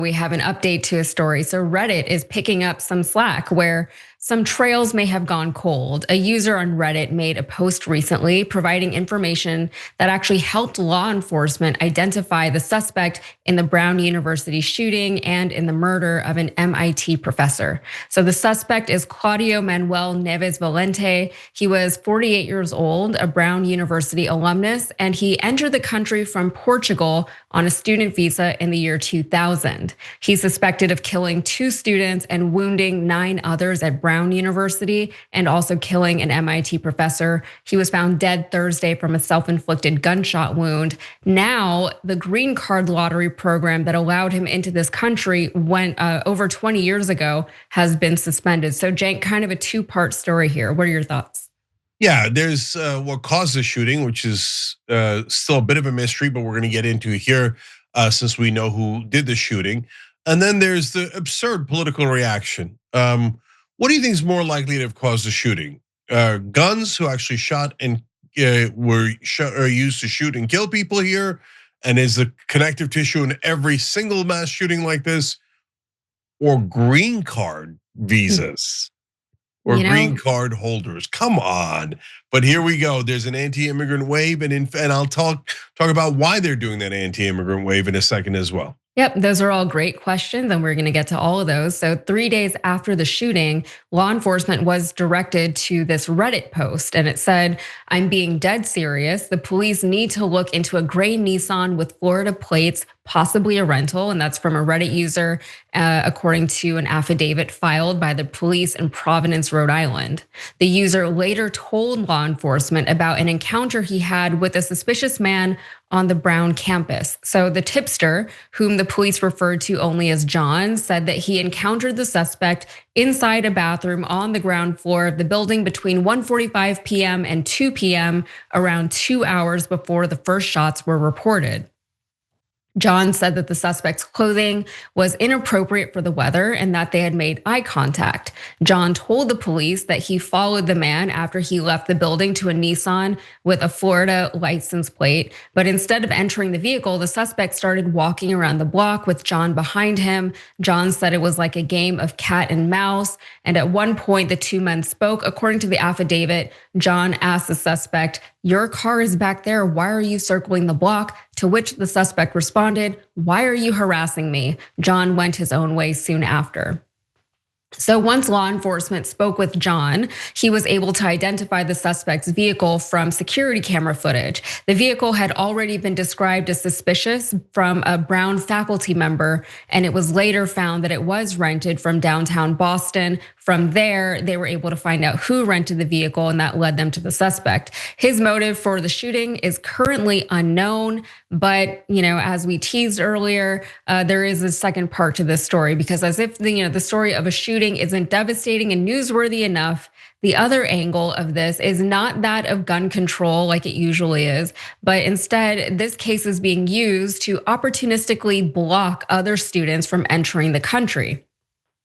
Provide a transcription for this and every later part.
We have an update to a story. So Reddit is picking up some slack where some trails may have gone cold. A user on Reddit made a post recently providing information that actually helped law enforcement identify the suspect in the Brown University shooting and in the murder of an MIT professor. So the suspect is Claudio Manuel Neves Valente. He was 48 years old, a Brown University alumnus, and he entered the country from Portugal on a student visa in the year 2000. He's suspected of killing 2 students and wounding 9 others at Brown University and also killing an MIT professor. He was found dead Thursday from a self-inflicted gunshot wound. Now, the green card lottery program that allowed him into this country over 20 years ago has been suspended. So Cenk, kind of a 2-part story here. What are your thoughts? Yeah, there's what caused the shooting, which is still a bit of a mystery, but we're going to get into here since we know who did the shooting. And then there's the absurd political reaction. What do you think is more likely to have caused the shooting? Guns who actually shot and were used to shoot and kill people here, and is the connective tissue in every single mass shooting like this, or green card visas? Or green card holders, come on. But here we go, there's an anti-immigrant wave, and I'll talk about why they're doing that anti-immigrant wave in a second as well. Yep, those are all great questions, and we're gonna get to all of those. So 3 days after the shooting, law enforcement was directed to this Reddit post, and it said, "I'm being dead serious. The police need to look into a gray Nissan with Florida plates, possibly a rental," and that's from a Reddit user, according to an affidavit filed by the police in Providence, Rhode Island. The user later told law enforcement about an encounter he had with a suspicious man on the Brown campus. So the tipster, whom the police referred to only as John, said that he encountered the suspect inside a bathroom on the ground floor of the building between 1:45 p.m. and 2 p.m., around 2 hours before the first shots were reported. John said that the suspect's clothing was inappropriate for the weather and that they had made eye contact. John told the police that he followed the man after he left the building to a Nissan with a Florida license plate. But instead of entering the vehicle, the suspect started walking around the block with John behind him. John said it was like a game of cat and mouse. And at one point, the 2 men spoke. According to the affidavit, John asked the suspect, "Your car is back there. Why are you circling the block?" To which the suspect responded, "Why are you harassing me?" John went his own way soon after. So once law enforcement spoke with John, he was able to identify the suspect's vehicle from security camera footage. The vehicle had already been described as suspicious from a Brown faculty member, and it was later found that it was rented from downtown Boston. From there, they were able to find out who rented the vehicle, and that led them to the suspect. His motive for the shooting is currently unknown, but as we teased earlier, there is a second part to this story, because as if the story of a shooting isn't devastating and newsworthy enough, the other angle of this is not that of gun control like it usually is, but instead this case is being used to opportunistically block other students from entering the country.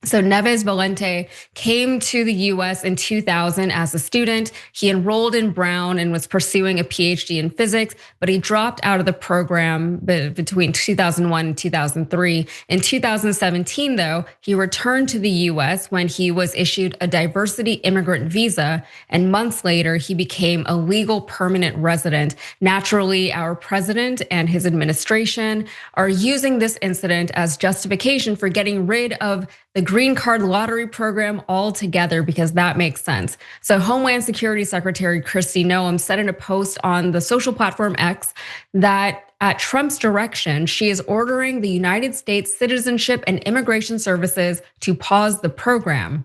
So Neves Valente came to the US in 2000 as a student. He enrolled in Brown and was pursuing a PhD in physics, but he dropped out of the program between 2001 and 2003. In 2017, though, he returned to the US when he was issued a diversity immigrant visa, and months later, he became a legal permanent resident. Naturally, our president and his administration are using this incident as justification for getting rid of the green card lottery program altogether, because that makes sense. So Homeland Security Secretary Kristi Noem said in a post on the social platform X that at Trump's direction, she is ordering the United States Citizenship and Immigration Services to pause the program.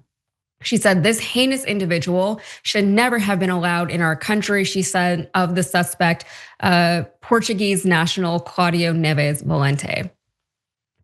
She said this heinous individual should never have been allowed in our country, she said of the suspect, Portuguese national Claudio Neves Valente.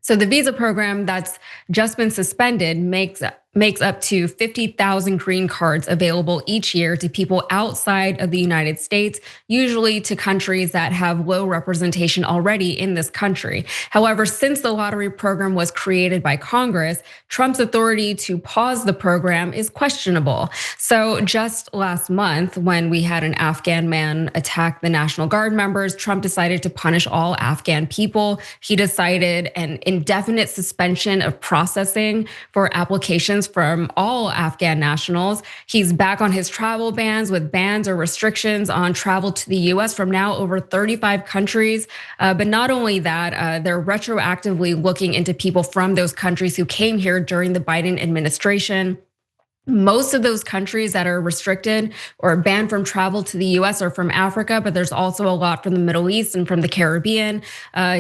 So the visa program that's just been suspended makes makes up to 50,000 green cards available each year to people outside of the United States, usually to countries that have low representation already in this country. However, since the lottery program was created by Congress, Trump's authority to pause the program is questionable. So just last month, when we had an Afghan man attack the National Guard members, Trump decided to punish all Afghan people. He decided an indefinite suspension of processing for applications from all Afghan nationals. He's back on his travel bans with bans or restrictions on travel to the US from now over 35 countries. But not only that, they're retroactively looking into people from those countries who came here during the Biden administration. Most of those countries that are restricted or banned from travel to the US are from Africa, but there's also a lot from the Middle East and from the Caribbean.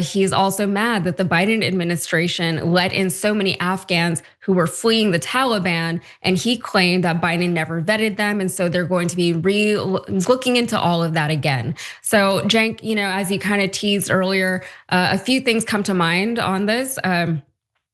He's also mad that the Biden administration let in so many Afghans who were fleeing the Taliban, and he claimed that Biden never vetted them, and so they're going to be looking into all of that again. So, Cenk, as you kind of teased earlier, a few things come to mind on this.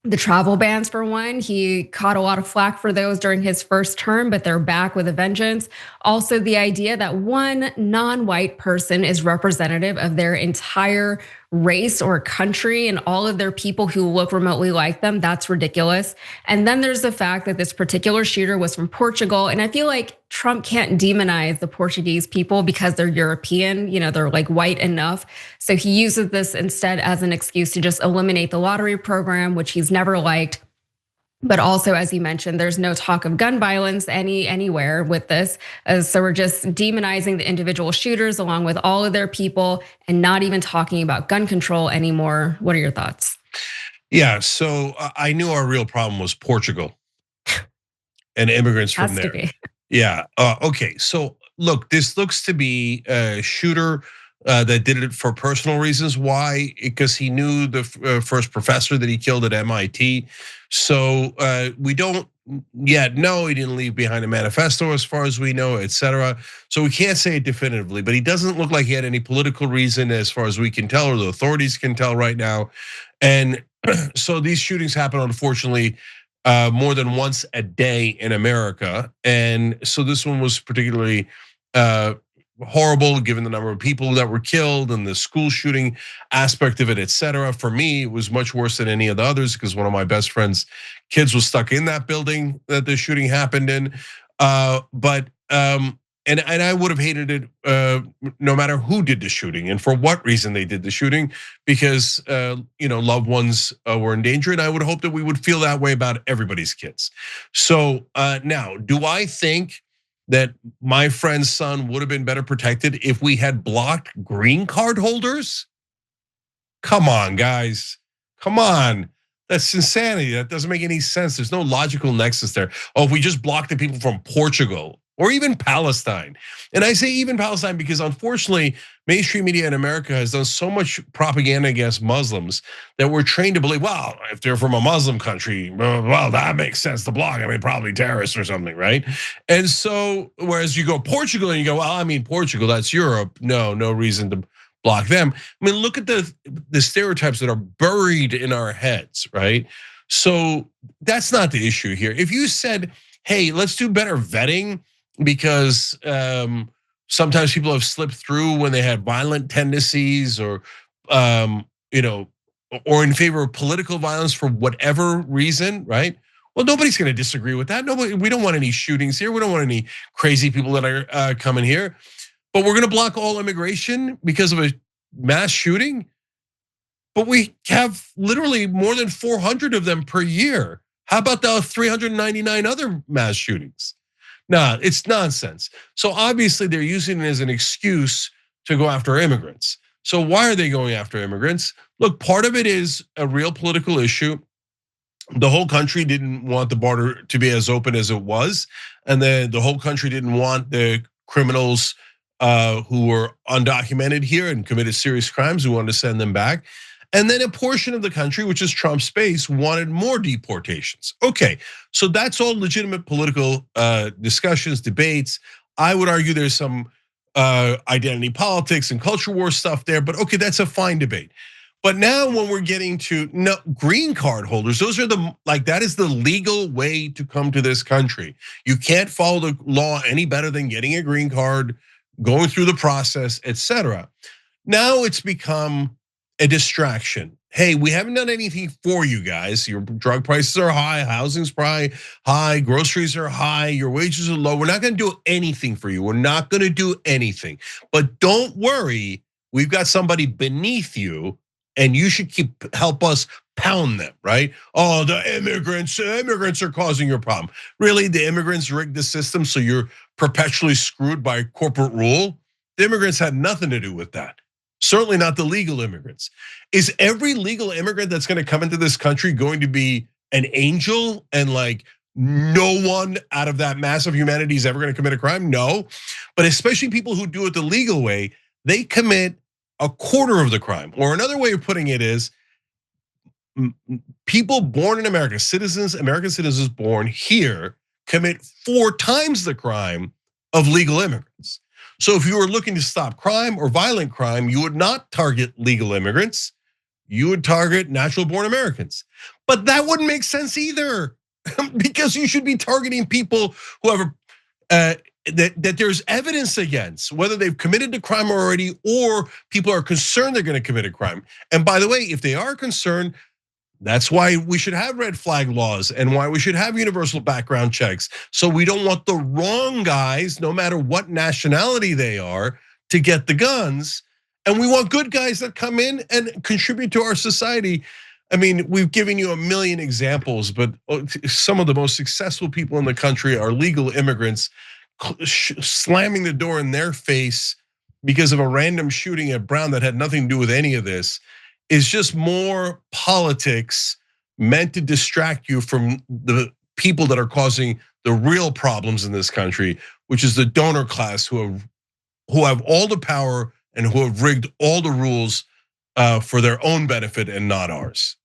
The travel bans, for one, he caught a lot of flack for those during his first term, but they're back with a vengeance. Also, the idea that one non-white person is representative of their entire race or country and all of their people who look remotely like them, that's ridiculous. And then there's the fact that this particular shooter was from Portugal. And I feel like Trump can't demonize the Portuguese people because they're European, they're like white enough. So he uses this instead as an excuse to just eliminate the lottery program, which he's never liked. But also, as you mentioned, there's no talk of gun violence anywhere with this. So we're just demonizing the individual shooters along with all of their people and not even talking about gun control anymore. What are your thoughts? Yeah, so I knew our real problem was Portugal and immigrants from Has to there. be. Yeah, okay, so look, this looks to be a shooter that did it for personal reasons. Why? Because he knew the first professor that he killed at MIT. So we don't yet know he didn't leave behind a manifesto, as far as we know, etc. So we can't say it definitively, but he doesn't look like he had any political reason, as far as we can tell, or the authorities can tell right now. And so these shootings happen, unfortunately, more than once a day in America, and so this one was particularly horrible given the number of people that were killed and the school shooting aspect of it, etc. For me, it was much worse than any of the others because one of my best friend's kids was stuck in that building that the shooting happened in. But I would have hated it no matter who did the shooting and for what reason they did the shooting, because loved ones were in danger, and I would hope that we would feel that way about everybody's kids. So now, do I think that my friend's son would have been better protected if we had blocked green card holders? Come on, guys. Come on. That's insanity. That doesn't make any sense. There's no logical nexus there. Oh, if we just block the people from Portugal or even Palestine. And I say even Palestine because unfortunately, mainstream media in America has done so much propaganda against Muslims that we're trained to believe, well, if they're from a Muslim country, well, that makes sense to block. I mean, probably terrorists or something, right? And so, whereas you go Portugal and you go, well, I mean, Portugal, that's Europe. No reason to block them. I mean, look at the stereotypes that are buried in our heads, right? So that's not the issue here. If you said, hey, let's do better vetting, because sometimes people have slipped through when they had violent tendencies, or or in favor of political violence for whatever reason, right? Well, nobody's going to disagree with that. Nobody. We don't want any shootings here. We don't want any crazy people that are coming here. But we're going to block all immigration because of a mass shooting. But we have literally more than 400 of them per year. How about the 399 other mass shootings? No, it's nonsense. So obviously they're using it as an excuse to go after immigrants. So why are they going after immigrants? Look, part of it is a real political issue. The whole country didn't want the border to be as open as it was, and then the whole country didn't want the criminals who were undocumented here and committed serious crimes, who wanted to send them back. And then a portion of the country, which is Trump's base, wanted more deportations. Okay, so that's all legitimate political discussions, debates. I would argue there's some identity politics and culture war stuff there, but okay, that's a fine debate. But now when we're getting to no, green card holders, those are that is the legal way to come to this country. You can't follow the law any better than getting a green card, going through the process, etc. Now it's become a distraction. Hey, we haven't done anything for you guys. Your drug prices are high, housing's probably high, groceries are high, your wages are low. We're not gonna do anything for you. We're not gonna do anything. But don't worry, we've got somebody beneath you, and you should help us pound them, right? Oh, the immigrants are causing your problem. Really, the immigrants rigged the system so you're perpetually screwed by corporate rule? The immigrants had nothing to do with that. Certainly not the legal immigrants. Is every legal immigrant that's gonna come into this country going to be an angel and no one out of that mass of humanity is ever gonna commit a crime? No, but especially people who do it the legal way, they commit a quarter of the crime. Or another way of putting it is, people born in America, American citizens born here commit 4 times the crime of legal immigrants. So if you were looking to stop crime or violent crime, you would not target legal immigrants, you would target natural born Americans. But that wouldn't make sense either, because you should be targeting people who have that there's evidence against, whether they've committed the crime already or people are concerned they're gonna commit a crime. And by the way, if they are concerned, that's why we should have red flag laws and why we should have universal background checks. So we don't want the wrong guys, no matter what nationality they are, to get the guns. And we want good guys that come in and contribute to our society. I mean, we've given you a million examples, but some of the most successful people in the country are legal immigrants, slamming the door in their face because of a random shooting at Brown that had nothing to do with any of this. Is just more politics meant to distract you from the people that are causing the real problems in this country, which is the donor class who have all the power and who have rigged all the rules for their own benefit and not ours.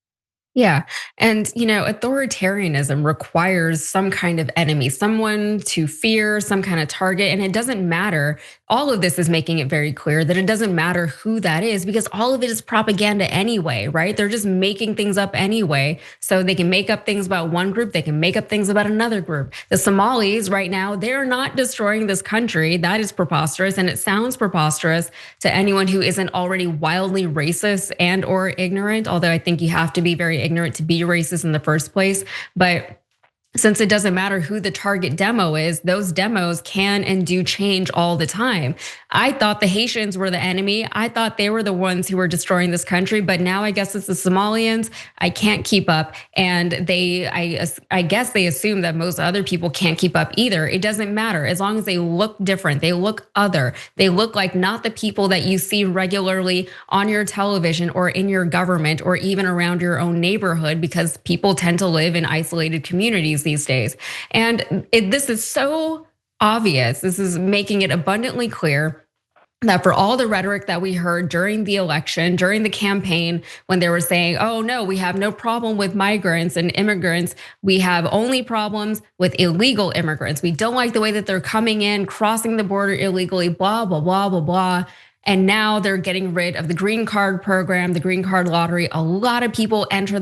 Yeah. And authoritarianism requires some kind of enemy, someone to fear, some kind of target. And it doesn't matter. All of this is making it very clear that it doesn't matter who that is, because all of it is propaganda anyway, right? They're just making things up anyway. So they can make up things about one group, they can make up things about another group. The Somalis right now, they're not destroying this country. That is preposterous. And it sounds preposterous to anyone who isn't already wildly racist and or ignorant, although I think you have to be very ignorant to be racist in the first place. But since it doesn't matter who the target demo is, those demos can and do change all the time. I thought the Haitians were the enemy. I thought they were the ones who were destroying this country, but now I guess it's the Somalians. I can't keep up. And I guess they assume that most other people can't keep up either. It doesn't matter as long as they look different. They look other. They look like not the people that you see regularly on your television or in your government or even around your own neighborhood, because people tend to live in isolated communities these days. And this is so obvious. This is making it abundantly clear that for all the rhetoric that we heard during the election, during the campaign, when they were saying, oh no, we have no problem with migrants and immigrants, we have only problems with illegal immigrants. We don't like the way that they're coming in, crossing the border illegally, blah, blah, blah, blah, blah. And now they're getting rid of the green card program, the green card lottery. A lot of people enter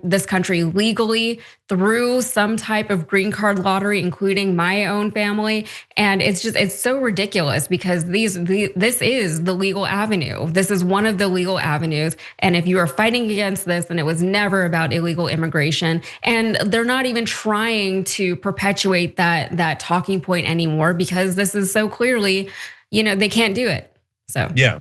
this country legally through some type of green card lottery, including my own family. And it's so ridiculous, because this is the legal avenue. This is one of the legal avenues. And if you are fighting against this, then it was never about illegal immigration. And they're not even trying to perpetuate that talking point anymore, because this is so clearly, they can't do it. So yeah.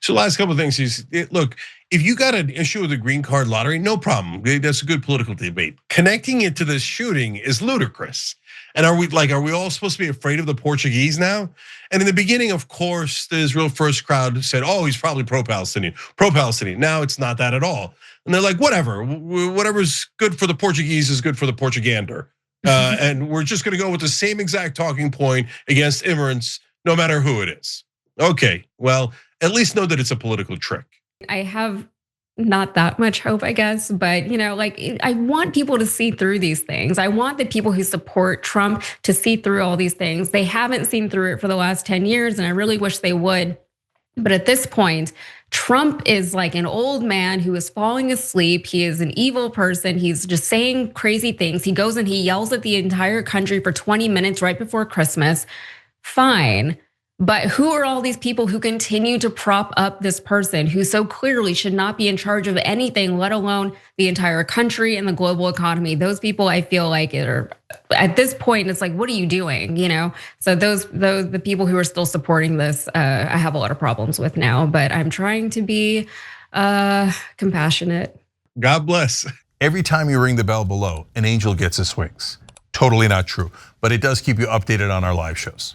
So last couple of things is, look, if you got an issue with the green card lottery, no problem. That's a good political debate. Connecting it to this shooting is ludicrous. And are we all supposed to be afraid of the Portuguese now? And in the beginning, of course, the Israel First crowd said, oh, he's probably pro-Palestinian. Now it's not that at all. And they're like, whatever's good for the Portuguese is good for the Portugander. And we're just gonna go with the same exact talking point against immigrants, no matter who it is. Okay, well, at least know that it's a political trick. I have not that much hope, I guess, but I want people to see through these things. I want the people who support Trump to see through all these things. They haven't seen through it for the last 10 years, and I really wish they would. But at this point, Trump is like an old man who is falling asleep. He is an evil person. He's just saying crazy things. He goes and he yells at the entire country for 20 minutes right before Christmas. Fine. But who are all these people who continue to prop up this person who so clearly should not be in charge of anything, let alone the entire country and the global economy? Those people, I feel like, are at this point, it's like, what are you doing? So those the people who are still supporting this, I have a lot of problems with now. But I'm trying to be compassionate. God bless. Every time you ring the bell below, an angel gets his wings. Totally not true, but it does keep you updated on our live shows.